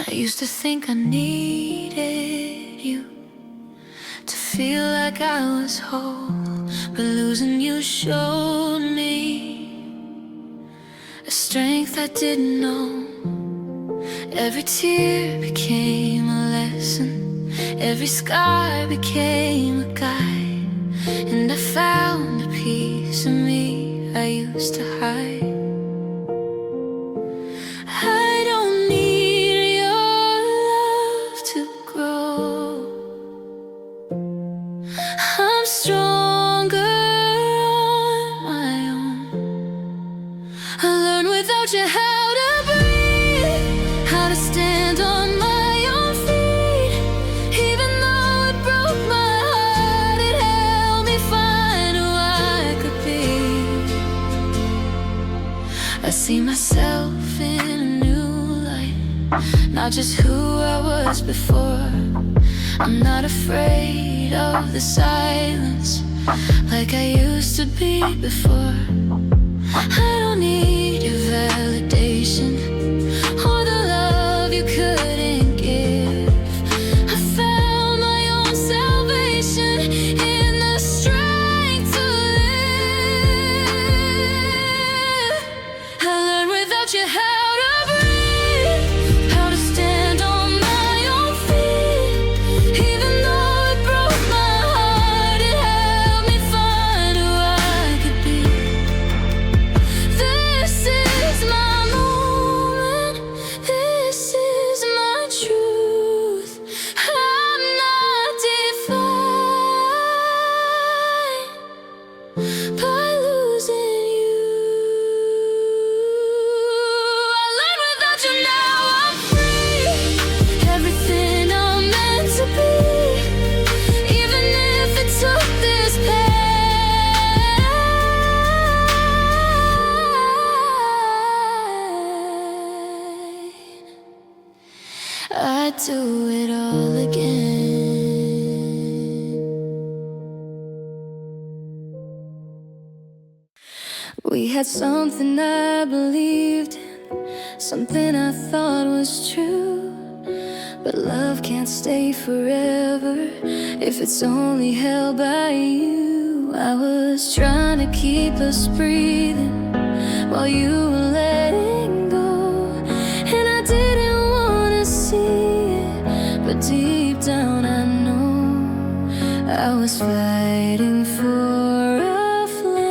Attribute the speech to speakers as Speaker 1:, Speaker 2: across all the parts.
Speaker 1: I used to think I needed you to feel like I was whole, but losing you showed me a strength I didn't know. Every tear became a lesson, every scar became a guide, and I found a piece of me I used to hide. I don't need your love to grow. I'm stronger on my own. I learned without you how to breathe, how to stand on my own feet. Even though it broke my heart, it helped me find who I could be. I see myself in a new light, not just who I was before. I'm not afraid of the silence like I used to be before. I don't need your validation or the love you couldn't give. I found my own salvation in the strength to live. I learned without you how to breathe, how to stand on my own feet. Even though it broke my heart, it helped me find who I could be. This is my moment, this is my truth. I'm not defined by losing you. I learned without you, now I'm free. Everything I'm meant to be, even if it took this pain. I'd do it all again. We had something I believed in, something I thought was true. But love can't stay forever if it's only held by you. I was trying to keep us breathing while you were letting go, and I didn't want to see it, but deep down I know I was fighting for a flame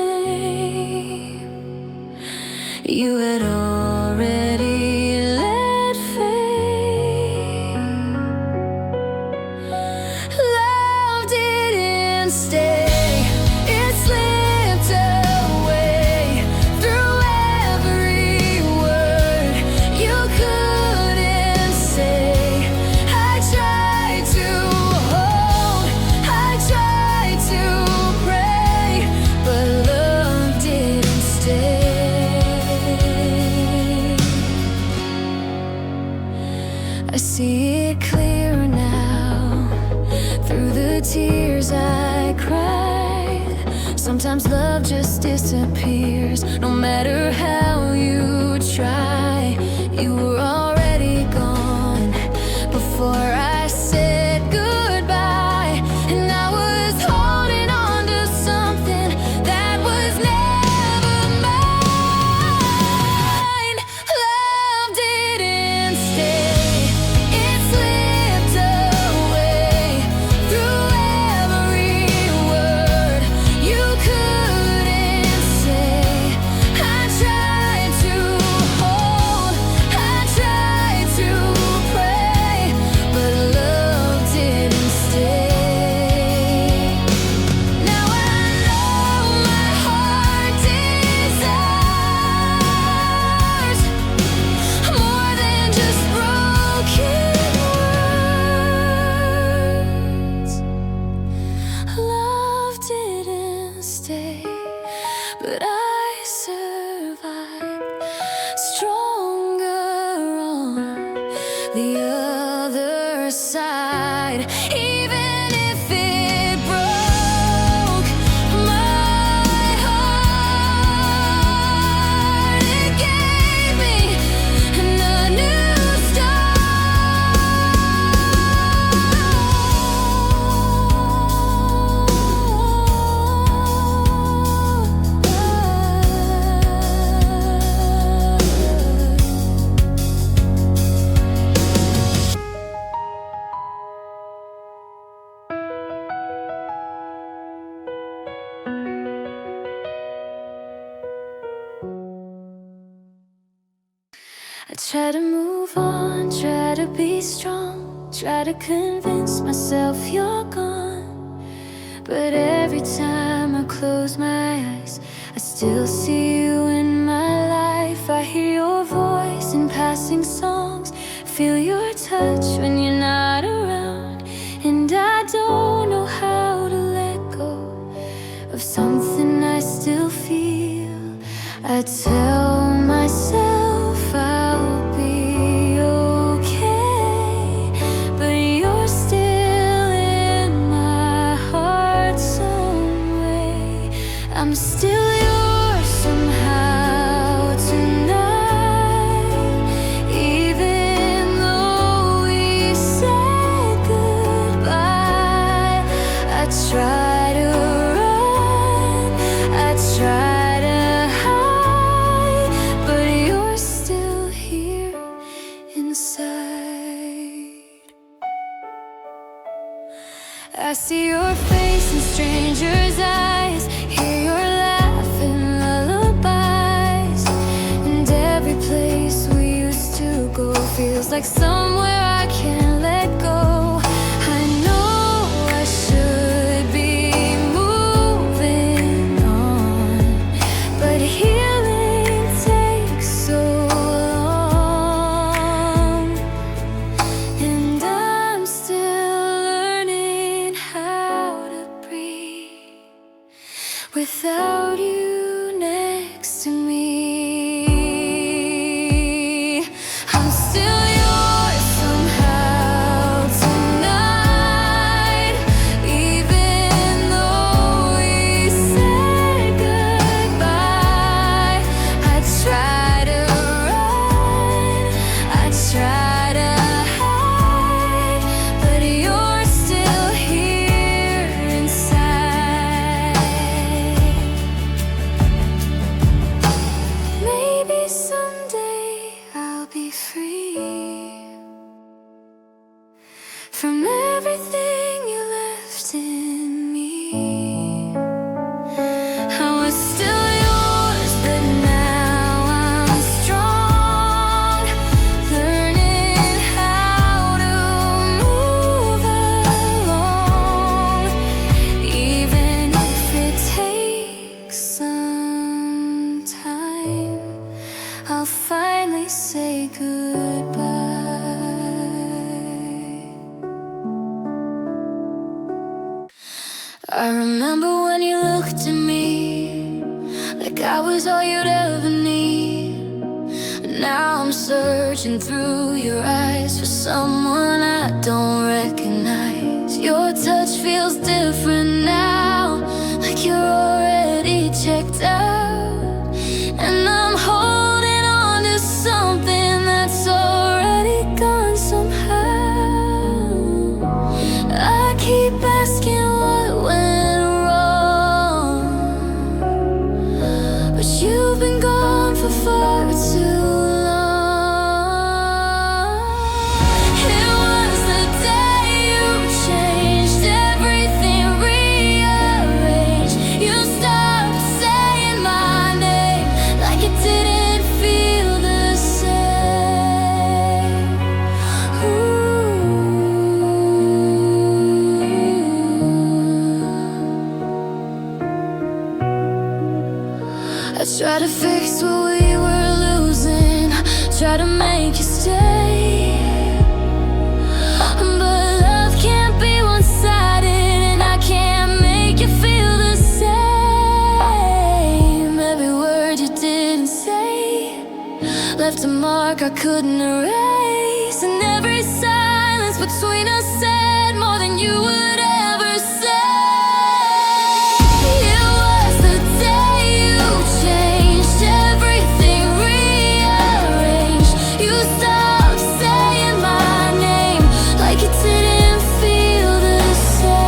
Speaker 1: you had already let fade. Love didn't stay, it slipped away through every word you couldn't say. I tried to hold, I tried to pray, but love didn't stay. I see it clearer now through the tears I cried. Sometimes love just disappears, no matter how you try. You were already gone before I said goodbye, and I was holding on to something that was never mine. Love didn't stay, it slipped away through every word you couldn't say. I tried to hold, I tried to pray, but love didn't stay. Now I know my heart desires more than just broken words. Love didn't stay, but I survived stronger on the other side. Even if it broke my heart, it gave me a new start. Try to move on, try to be strong, try to convince myself you're gone. But every time I close my eyes, I still see you in my life. I hear your voice in passing songs, feel your touch when you're not around. And I don't know how to let go of something I still feel. I tell myself I'll be okay, but you're still in my heart some way. I'm still yours somehow tonight, even though we said goodbye. I try to run, I try to hide, but you're still here inside. I see your face in strangers' eyes, hear your laugh in lullabies, and every place we used to go feels like somewhere I can't let go. I know I should be moving on, but healing takes so long, and I'm still learning how to breathe without you next to me. I'm still yours somehow tonight, even though we said goodbye. I try to run, I try to hide, but you're still here inside. Maybe someday I'll be free from everything you left in me. I was still yours, but now I'm strong, learning how to move along, even if it takes some time. I'll finally say goodbye. I remember when you looked at me like I was all you'd ever need. Now I'm searching through your eyes for someone I don't recognize. Your touch feels different now, like you're already checked out, and I'm holding on to something that's already gone somehow. I keep asking what went wrong, but you've been gone for far too long. It was the day you changed, everything rearranged. You stopped saying my name like it didn't feel the same. I try to fix what we were losing, try to make you stay, but love can't be one-sided, and I can't make you feel the same. Every word you didn't say left a mark I couldn't erase, and every silence between us said more than you would ever say. It was the day you changed, everything rearranged. You stopped saying my name like it didn't feel the same.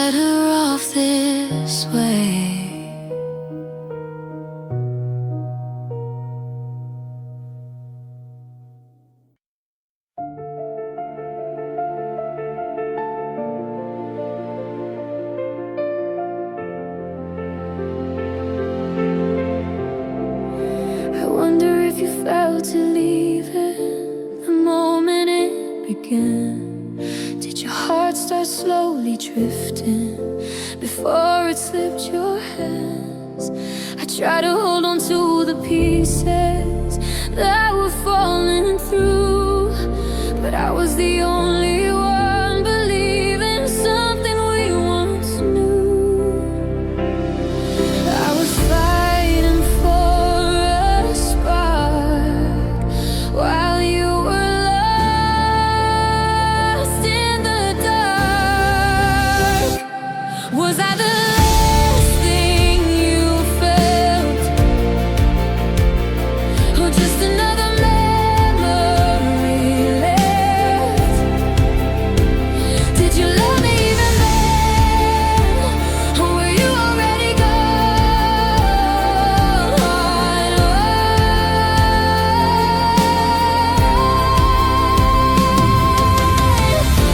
Speaker 1: better off this way. I wonder if you felt to leave it the moment it began. Did your heart start slowly drifting before it slipped your hands? I tried to hold on to the pieces that were falling through, but I was the only one believing something we once knew. I was fighting for a spark while you were lost in the dark. Was I the last thing you felt, or just another memory left? Did you love me even then, or were you already gone?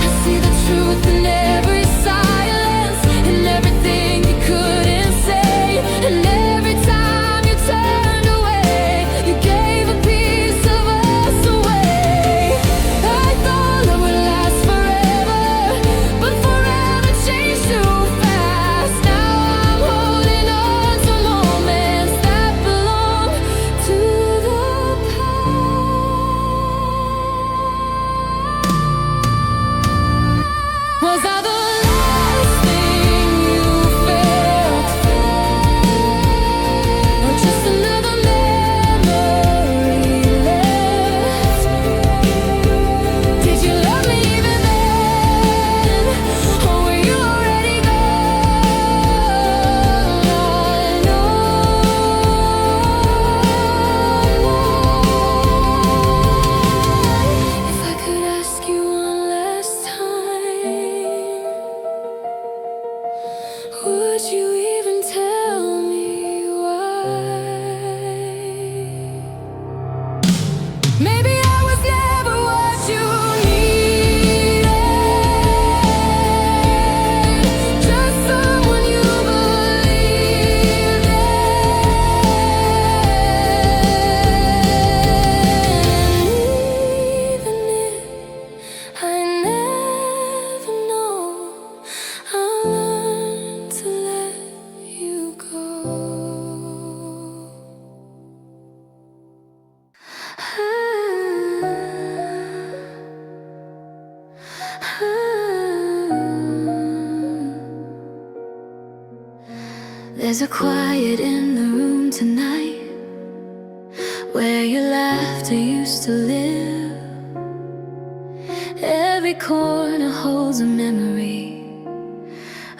Speaker 1: I see the truth in every silence, in everything you couldn't say, and every time you turned away, you gave a piece of us away. I thought love would last forever, but forever changed too fast. Now I'm holding on to moments that belong to the past. Was I the last thing you felt, or just another memory left? Did you love me even then, or were you already gone? If I could ask you one last time, would you even tell me why? Maybe I was never what you needed, just someone you believed in. Even if I never know, I'll learn to let you go. There's a quiet in the room tonight, where your laughter used to live. Every corner holds a memory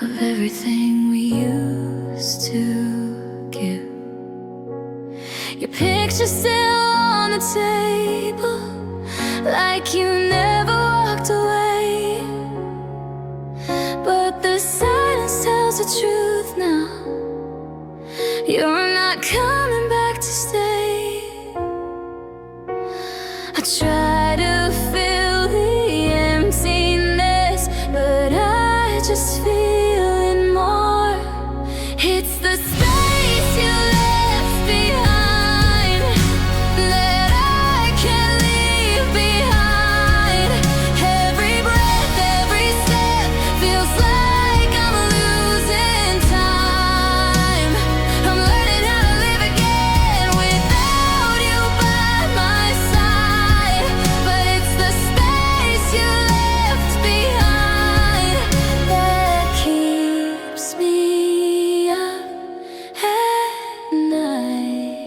Speaker 1: of everything we used to give. Your picture's still on the table, like you never walked away. But the silence tells the truth now. You're not coming back to stay. I try to fill the emptiness, but I just feel it more. It's the space you left behind that I can't leave behind. Every breath, every step feels like I'm losing time. I'm learning how to live again without you by my side. But it's the space you left behind that keeps me up at night.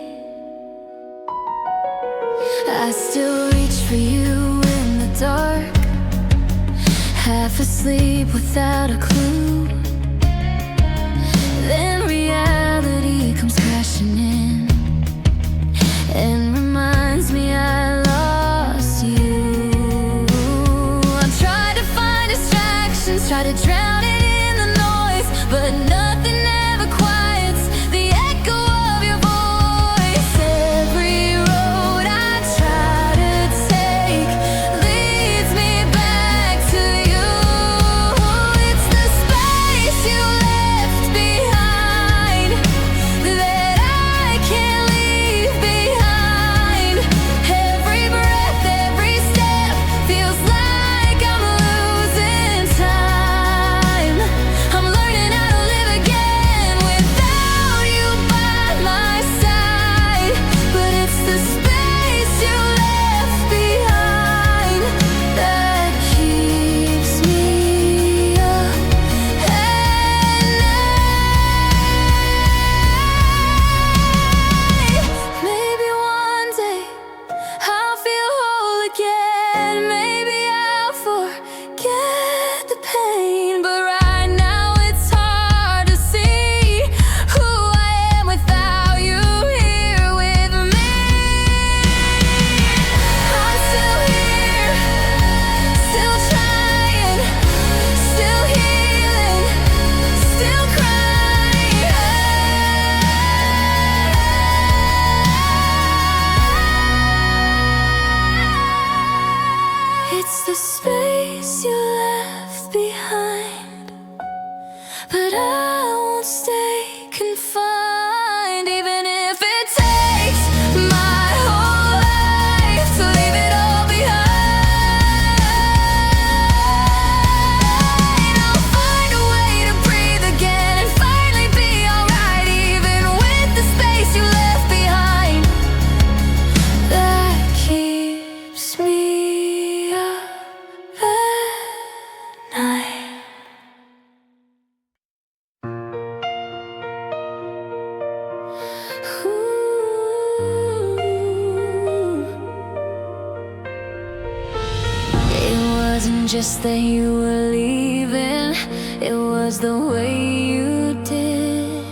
Speaker 1: I still reach for you in the dark, half asleep without a clue. Then reality comes crashing in and reminds me I lost you. I tried to find distractions, try to drown it in the noise. but nothing ever quiets the echo of your voice. Every road I try to take leads me back to you. It's the space you left behind that I can't leave behind. Every breath, every step feels like I'm losing time. I'm learning how to live again without you by my side. But it's the space you left behind that keeps me up at night. Maybe one day I'll feel whole again. Maybe I'll forget the pain. But right now it's hard to see who I am without you here with me. I'm still here, still trying, still healing, still crying. It's the space you left behind, but I won't stay confined, even if it takes my whole life to leave it all behind. I'll find a way to breathe again and finally be alright, even with the space you left behind that keeps me up at night. It wasn't just that you were leaving, it was the way you did.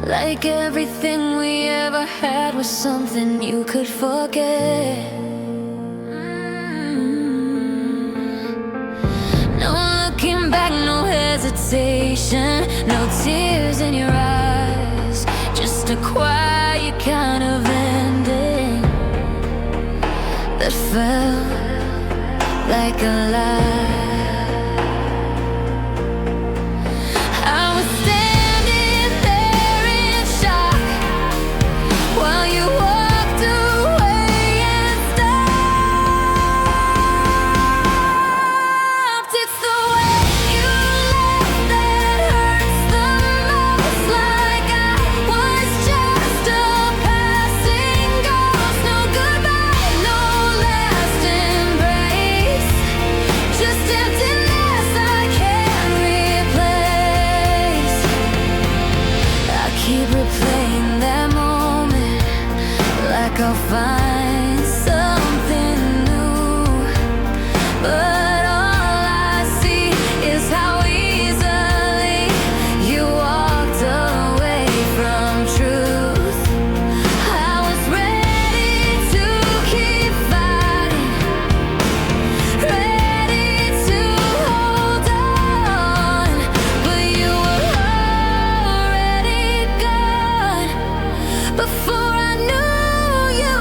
Speaker 1: Like everything we ever had was something you could forget. No looking back, no hesitation, no tears in your eyes, just a quiet kind of ending that felt like a lie. I was standing there in shock while you walked away and stopped. It's the way you left that hurts the most, like I was just a passing ghost. No goodbye, no last embrace, just emptiness I can't replace. I keep replaying that moment like I'll find something new, but all I see is how easily you walked away from truth. I was ready to keep fighting, ready to hold on, but you were already gone before I knew you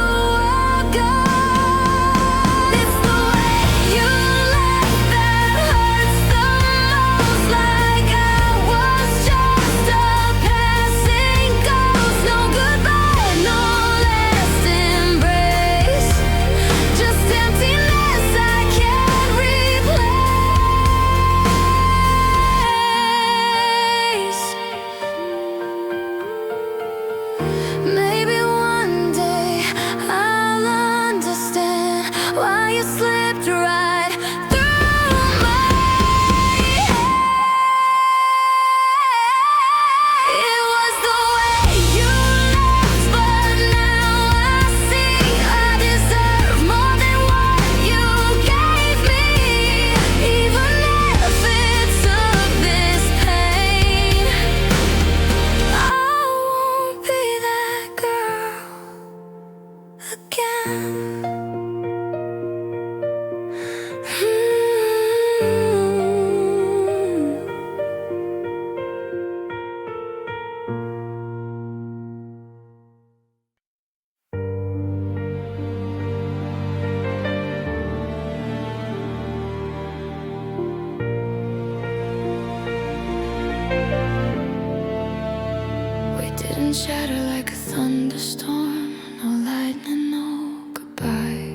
Speaker 1: shatter like a thunderstorm. No lightning, no goodbye.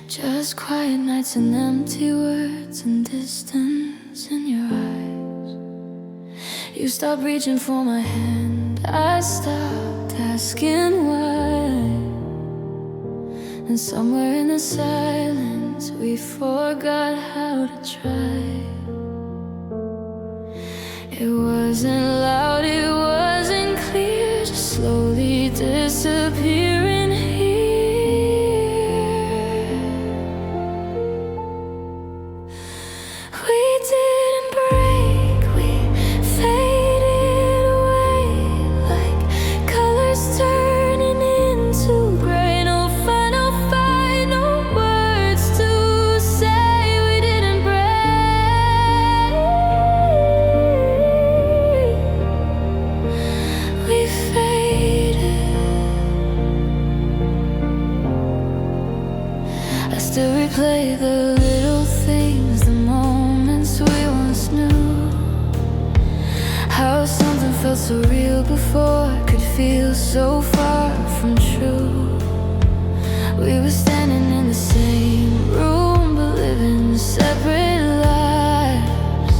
Speaker 1: Just quiet nights and empty words and distance in your eyes. You stopped reaching for my hand, I stopped asking why. And somewhere in the silence we forgot how to try. It wasn't loud, it wasn't clear, just slowly disappearing here. We didn't break, we faded away like colors turning into gray. No final fight, no words to say. We didn't break, we faded. I still replay the little things, the moments we once knew. How something felt so real before could feel so far from true. We were standing in the same room but living separate lives.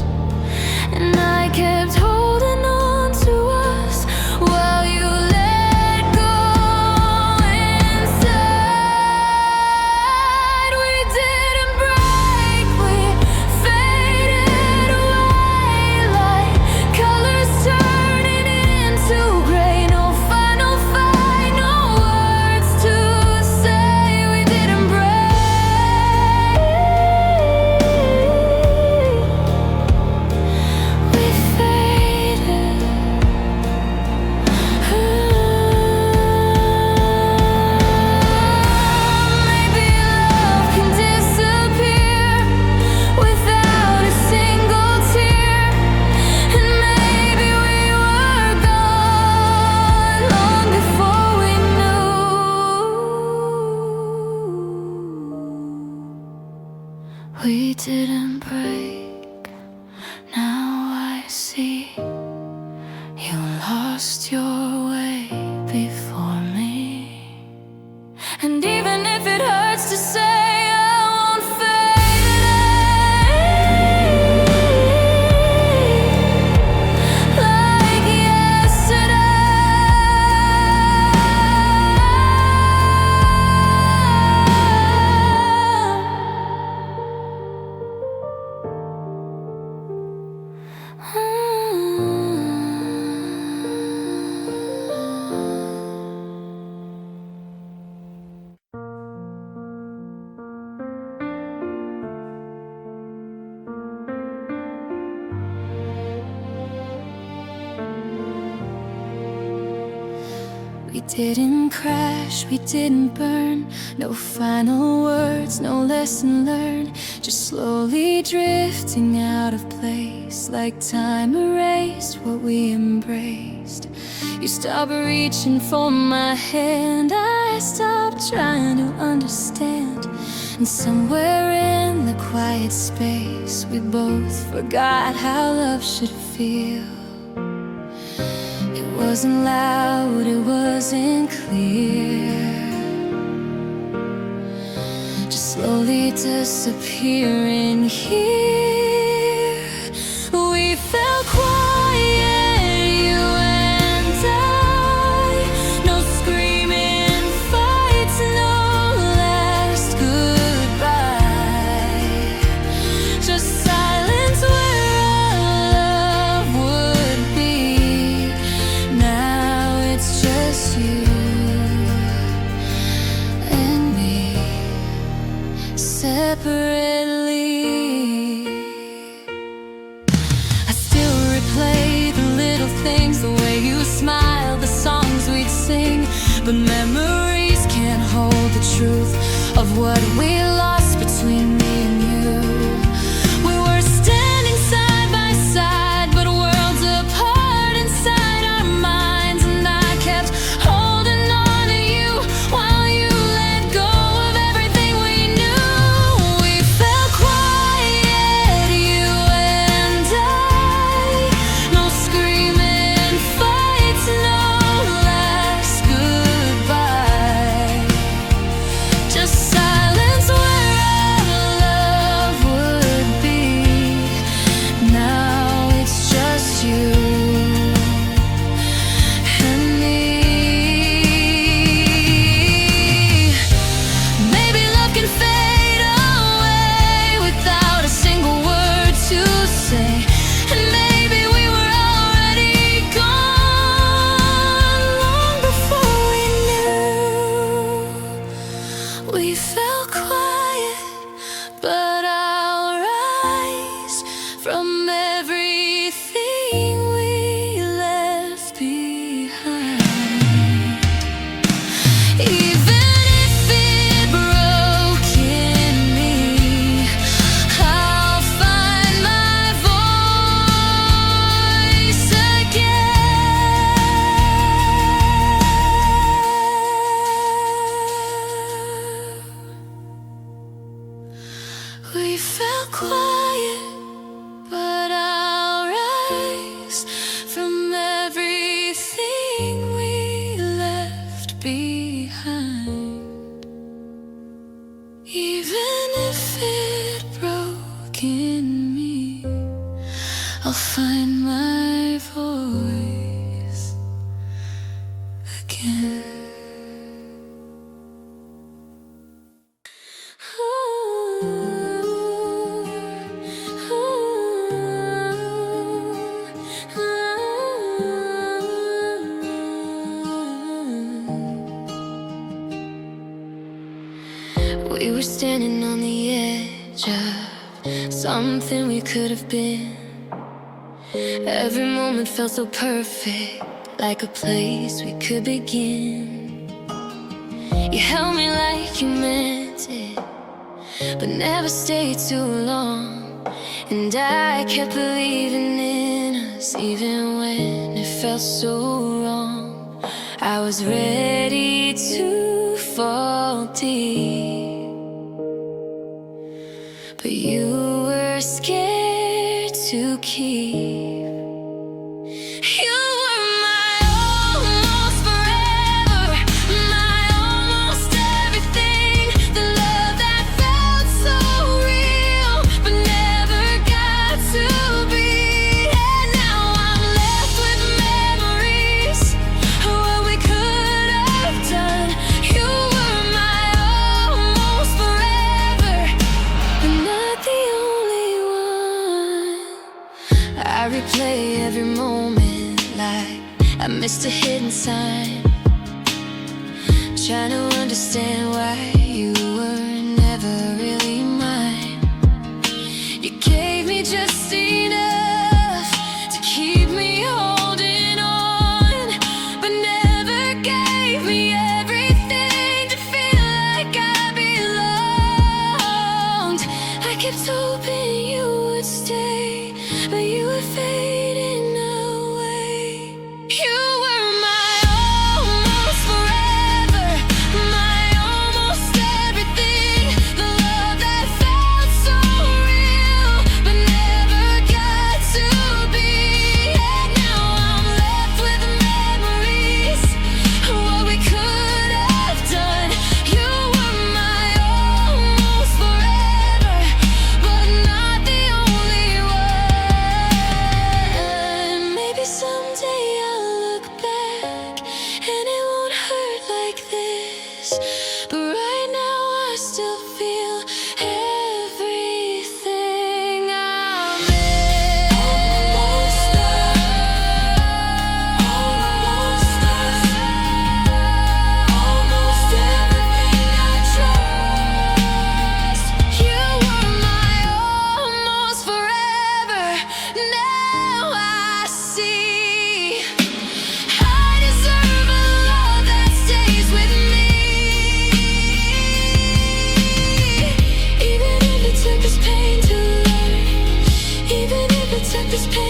Speaker 1: And I kept holding on to us while you let go inside. We didn't break, we faded away like colors turning into gray. No final fight, no words to say. We didn't break, we faded. Maybe love can disappear without a single tear. And maybe we were gone long before we knew. We didn't break, now I see. You lost your way before me. And even if it hurts to say, I won't fade like We didn't crash, we didn't burn. No final words, no lesson learned. Just slowly drifting out of place, like time erased what we embraced. You stopped reaching for my hand, I stopped trying to understand. And somewhere in the quiet space, we both forgot how love should feel. It wasn't loud, it wasn't clear, just slowly disappearing here. We felt quiet, you and I. No screaming fights, no last goodbye. Just silence where our love would be. Now it's just you and me, separately. I still replay the little things, the way you smile, the songs we'd sing. But memories can't hold the truth of what we lost between me and you. We were standing side by side, but worlds apart inside our minds. And I kept holding on to you while you let go of everything we knew. We felt quiet, you and I. No screaming fights, no I'll find my voice again. We were standing on the edge of something we could have been. Every moment felt so perfect, like a place we could begin. You held me like you meant it, but never stayed too long. And I kept believing in us, even when it felt so wrong. I was ready to fall deep, but you were scared to keep. You were my almost forever, my almost everything. The love that felt so real, but never got to be. And now I'm left with memories of what we could have done. You were my almost forever, but not the only one. I replay every moment like I missed a hidden sign, trying to understand why you were never really mine. You gave me just enough to keep me holding on, but never gave me everything to feel like I belonged. I kept hoping you would stay, but you were fading away. You were my almost forever, my almost everything. The love that felt so real, but never got to be. And now I'm left with memories of what we could have done. You were my almost forever, but not the only one. Maybe someday I'll look back and it won't hurt like this, but right now I still feel everything I miss. Almost there, almost there, almost everything I trust. You were my almost forever. Now I see I deserve a love that stays with me, even if it took this pain to learn, even if it took this pain